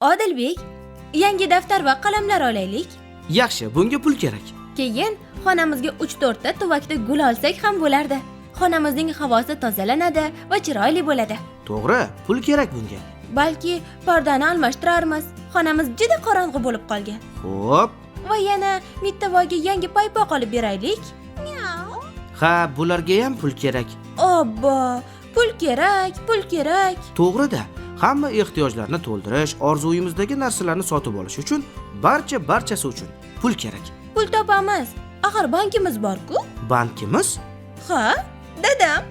Odilbek, yangi daftar va qalamlar olaylik. Yaxshi, bunga pul kerak. Keyin xonamizga 3-4 ta tuvakda gul olsak ham bo'lardi. Xonamizning havosi tozalanadi va chiroyli bo'ladi. To'g'ri, pul kerak bunga. Balki pardani almashtirarmiz. Xonamiz juda qorong'u bo'lib qolgan. Xo'p. Va yana mittavoyga yangi paypoq olib beraylik. Ha, bularga ham pul kerak. Obbo, pul kerak. To'g'ri-da, hamma ehtiyojlarni to'ldirish, orzuyimizdagi narsalarni sotib olish uchun, barchasi uchun pul kerak. Pul topamiz. Axir bankimiz bor-ku? Bankimiz? Ha, dadam.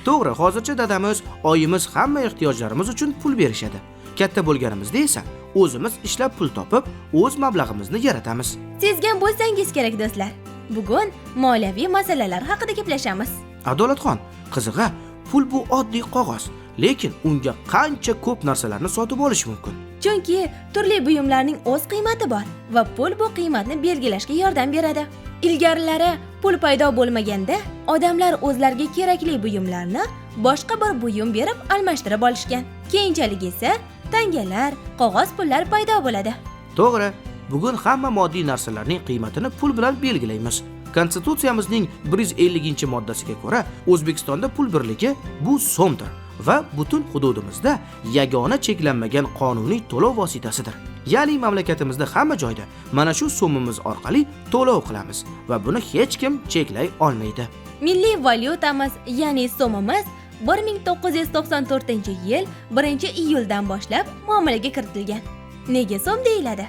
To'g'ri, hozircha dadamiz, oyimiz hamma ehtiyojlarimiz uchun pul berishadi. Katta bo'lganimizda esa o'zimiz ishlab pul topib, o'z mablag'imizni yaratamiz. Sezgan bo'lsangiz kerak do'stlar. Bugun moliyaviy masalalar haqida gaplashamiz. Adolatxon, qizig'i, pul bu oddiy qog'oz, lekin unga qancha ko'p narsalarni sotib olish mumkin. Chunki turli buyumlarning o'z qiymati bor va pul bu qiymatni belgilashga yordam beradi. Ilgarilari pul paydo bo'lmaganda odamlar o'zlariga kerakli buyumlarni boshqa bir buyum berib almashtirib olishgan. Keyinchalik esa tangalar, qog'oz pullar paydo bo'ladi. To'g'ri, bugun hamma moddiy narsalarning qiymatini pul bilan belgilaymiz. Konstitutsiyamizning 150-moddasiga ko'ra, O'zbekistonda pul birligi bu so'mdir va butun hududimizda yagona cheklanmagan qonuniy to'lov vositasidir. Ya'ni mamlakatimizda hamma joyda mana shu so'mimiz orqali to'lov qilamiz va buni hech kim cheklay olmaydi. Milliy valyutamiz, ya'ni so'mimiz 1994-yil 1-iyuldan boshlab muomalaga kiritilgan. Nega so'm deyiladi?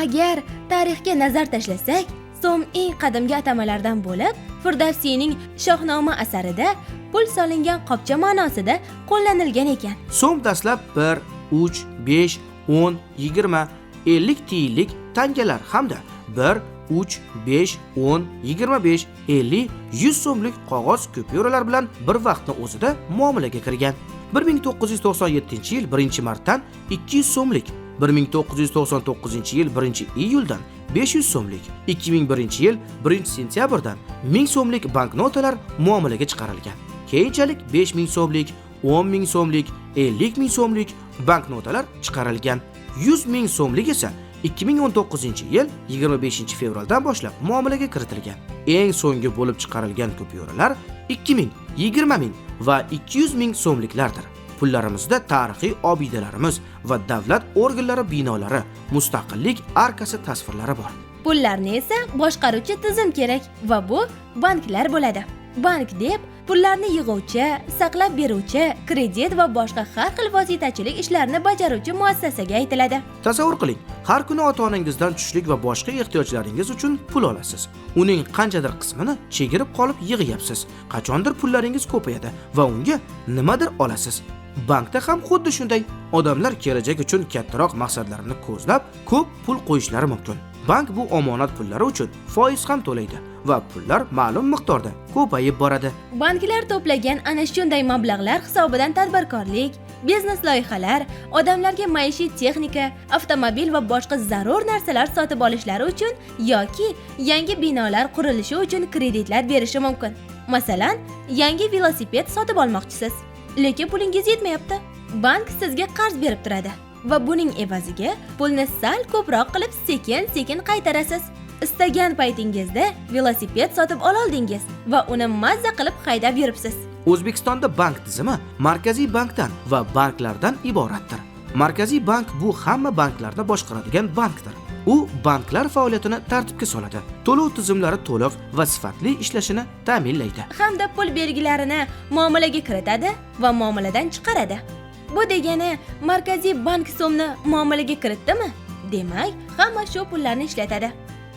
Agar tarixga nazar tashlasak, so'm eng qadimgi atamalardan bo'lib, Firdavsiyning Shohnoma asarida pul solingan qopcha ma'nosida qo'llanilgan ekan. So'm dastlab 1, 3, 5, 10, 20, 50 tiyinlik tangalar hamda 1, 3, 5, 10, 25, 50, 100 so'mlik qog'oz kupyuralar bilan bir vaqtning o'zida muomalaga kirgan. 1997-yil 1-martdan 200 so'mlik, 1999-yil 1-iyuldan 500 so'mlik, 2001-yil 1-sentyabrdan 1000 so'mlik banknotalar muomalaga chiqarilgan. Keyinchalik 5000 so'mlik, 10000 so'mlik, 50000 so'mlik banknotalar chiqarilgan. 100000 so'mlik esa 2019-yil 25-fevraldan boshlab muomalaga kiritilgan. Eng so'nggi bo'lib chiqarilgan kupyuralar 2000, 20000 va 200000 so'mliklardir. Pullarimizda tarixiy obidalarimiz va davlat organlari binolari, mustaqillik arkasi tasvirlari bor. Pullarni esa boshqaruvchi tizim kerak va bu banklar bo'ladi. Bank deb pullarni yig'uvchi, saqlab beruvchi, kredit va boshqa har xil vositachilik ishlarini bajaruvchi muassasaga aytiladi. Tasavvur qiling, har kuni ota-onangizdan tushlik va boshqa ehtiyojlaringiz uchun pul olasiz. Uning qanchadir qismini chegirib qolib yig'yapsiz. Qachondir pullaringiz ko'payadi va unga nimadir olasiz. Bankda ham xuddi shunday. Odamlar kelajak uchun kattaroq maqsadlarini ko'zlab, ko'p pul qo'yishlari mumkin. Bank bu omonat pullari uchun foiz ham to'laydi va pullar ma'lum miqdorda ko'payib boradi. Banklar to'plagan ana shunday mablag'lar hisobidan tadbirkorlik, biznes loyihalar, odamlarga maishiy texnika, avtomobil va boshqa zarur narsalar sotib olishlari uchun yoki yangi binolar qurilishi uchun kreditlar berishi mumkin. Masalan, yangi velosiped sotib olmoqchisiz, lekin pulingiz yetmayapti. Bank sizga qarz berib turadi va buning evaziga pulni sal ko'proq qilib sekin-sekin qaytarasiz. Istagan paytingizda velosiped sotib oldingiz va uni mazza qilib haydab yuribsiz. O'zbekistonda bank tizimi markaziy bankdan va banklardan iboratdir. Markaziy bank bu hamma banklarni boshqaradigan bankdir. U banklar faoliyatini tartibga soladi, to'lov tizimlari to'liq va sifatli ishlashini ta'minlaydi. Hamda pul belgilarini muomalaga kiritadi va muomaladan chiqaradi. Bu degani markaziy bank so'mni muomalaga kiritdimi? Demak, hamma shu pullarni ishlatadi.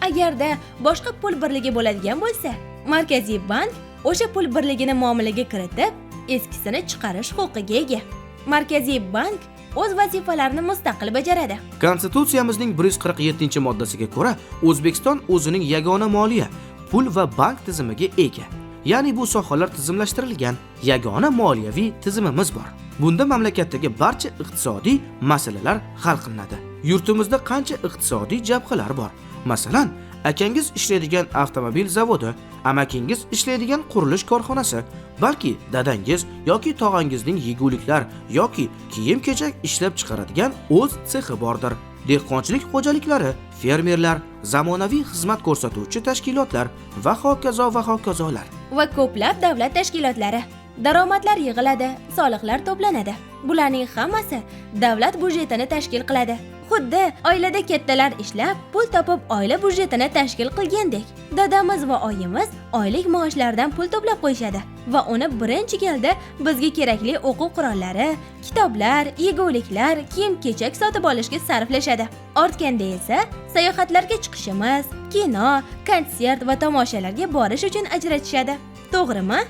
Agarda boshqa pul birligi bo'ladigan bo'lsa, markaziy bank o'sha pul birligini muomalaga kiritib, eskisini chiqarish huquqiga ega. Markaziy bank o'z vazifalarini mustaqil bajaradi. Konstitutsiyamizning 147-moddasiga ko'ra, O'zbekiston o'zining yagona moliya, pul va bank tizimiga ega. Ya'ni bu sohalar tizimlashtirilgan yagona moliyaviy tizimimiz bor. Bunda mamlakatdagi barcha iqtisodiy masalalar hal qilinadi. Yurtimizda qancha iqtisodiy jabhalar bor? Masalan, akangiz ishlaydigan avtomobil zavodi, amakingiz ishlaydigan qurilish korxonasi, balki dadangiz yoki tog'angizning yeguliklar yoki kiyim-kechak ishlab chiqaradigan o'z sexi bordir. Dehqonchilik xo'jaliklari, fermerlar, zamonaviy xizmat ko'rsatuvchi tashkilotlar va hokazo va hokazolar. Va ko'plab davlat tashkilotlari. Daromadlar yig'iladi, soliqlar to'planadi. Bularning hammasi davlat budjetini tashkil qiladi. Xuddi oilada kattalar ishlab, pul topib oila budjetini tashkil qilgandek. Dadamiz va oyimiz oylik maoshlaridan pul to'plab qo'yishadi va uni birinchi galda bizga kerakli o'quv qurollari, kitoblar, yeguliklar, kiyim-kechak sotib olishga sarflashadi. Ortganda esa sayohatlarga chiqishimiz, kino, konsert va tomoshalarga borish uchun ajratishadi. To'g'rimi?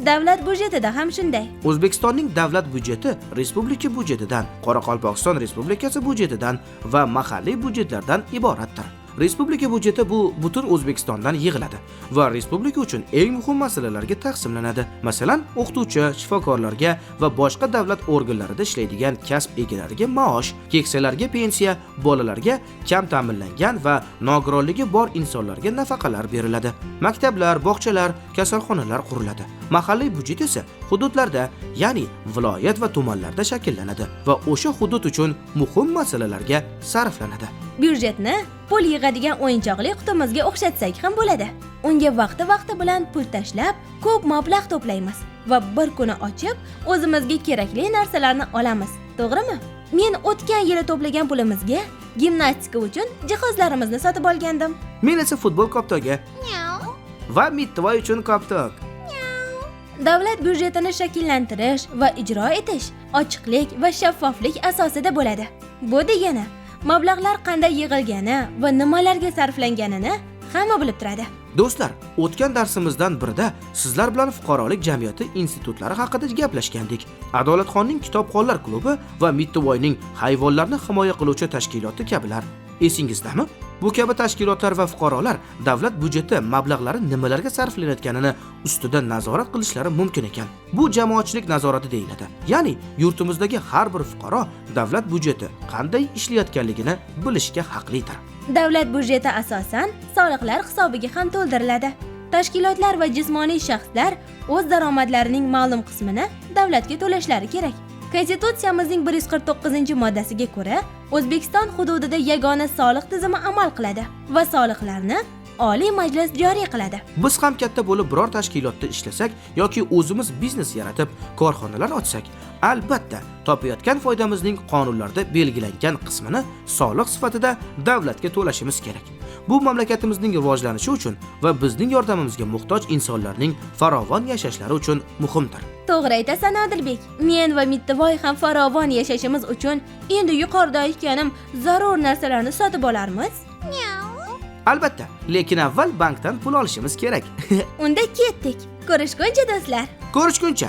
Davlat budjetida ham shunday. O'zbekistonning davlat budjeti respublika budjetidan, Qoraqalpog'iston Respublikasi budjetidan va mahalliy budjetlardan iboratdir. Respublika budjeti bu butun O'zbekistondan yig'iladi va respublika uchun eng muhim masalalarga taqsimlanadi. Masalan, o'qituvchi, shifokorlarga va boshqa davlat organlarida ishlaydigan kasb egalariga maosh, keksalarga pensiya, bolalarga kam ta'minlangan va nogironligi bor insonlarga nafaqalar beriladi. Maktablar, bog'chalar, kasalxonalar quriladi. Mahalliy budjet esa hududlarda, ya'ni viloyat va tumanlarda shakllanadi va o'sha hudud uchun muhim masalalarga sarflanadi. Byudjetni pul yig'adigan o'yinchoqli qutimizga o'xshatsak ham bo'ladi. Unga vaqti bilan pul tashlab, ko'p mablag' to'playmiz va bir kuni ochib, o'zimizga kerakli narsalarni olamiz. To'g'rimi? Men o'tgan yili to'plagan pulimizga gimnastika uchun jihozlarimizni sotib olgandim. Men esa futbol koptogi va mittivoy uchun koptok. Davlat byudjetini shakllantirish va ijro etish ochiqlik va shaffoflik asosida bo'ladi. Bu degani mablag'lar qanday yig'ilgani va nimalarga sarflanganini hamma bilib turadi. Do'stlar, o'tgan darsimizdan birida sizlar bilan fuqarolik jamiyati institutlari haqida gaplashgandik. Adolatxonning kitobxonlar klubi va Mittivoyning hayvonlarni himoya qiluvchi tashkiloti kabilar. Esingizdami? Bu kabi tashkilotlar va fuqarolar davlat budjeti mablag'lari nimalarga sarflanayotganini ustida nazorat qilishlari mumkin ekan. Bu jamoatchilik nazorati deyiladi. Ya'ni yurtimizdagi har bir fuqaro davlat budjeti qanday ishlayotganligini bilishga haqlidir. Davlat budjeti asosan soliqlar hisobiga ham to'ldiriladi. Tashkilotlar va jismoniy shaxslar o'z daromadlarining ma'lum qismini davlatga to'lashlari kerak. Konstitutsiyamizning 149-moddasiga ko'ra, O'zbekiston hududida yagona soliq tizimi amal qiladi va soliqlarni Oliy Majlis joriy qiladi. Biz ham katta bo'lib biror tashkilotda ishlasak yoki o'zimiz biznes yaratib, korxonalar ochsak, albatta topayotgan foydamizning qonunlarda belgilangan qismini soliq sifatida davlatga to'lashimiz kerak. Bu mamlakatimizning rivojlanishi uchun va bizning yordamimizga muhtoj insonlarning farovon yashashlari uchun muhimdir. To'g'ri aytasan Odilbek. Men va Mittivoy ham farovon yashashimiz uchun endi yuqorida aytganim zarur narsalarni sotib olarmiz. Albatta, lekin avval bankdan pul olishimiz kerak. Unda ketdik. Ko'rishguncha do'stlar. Ko'rishguncha.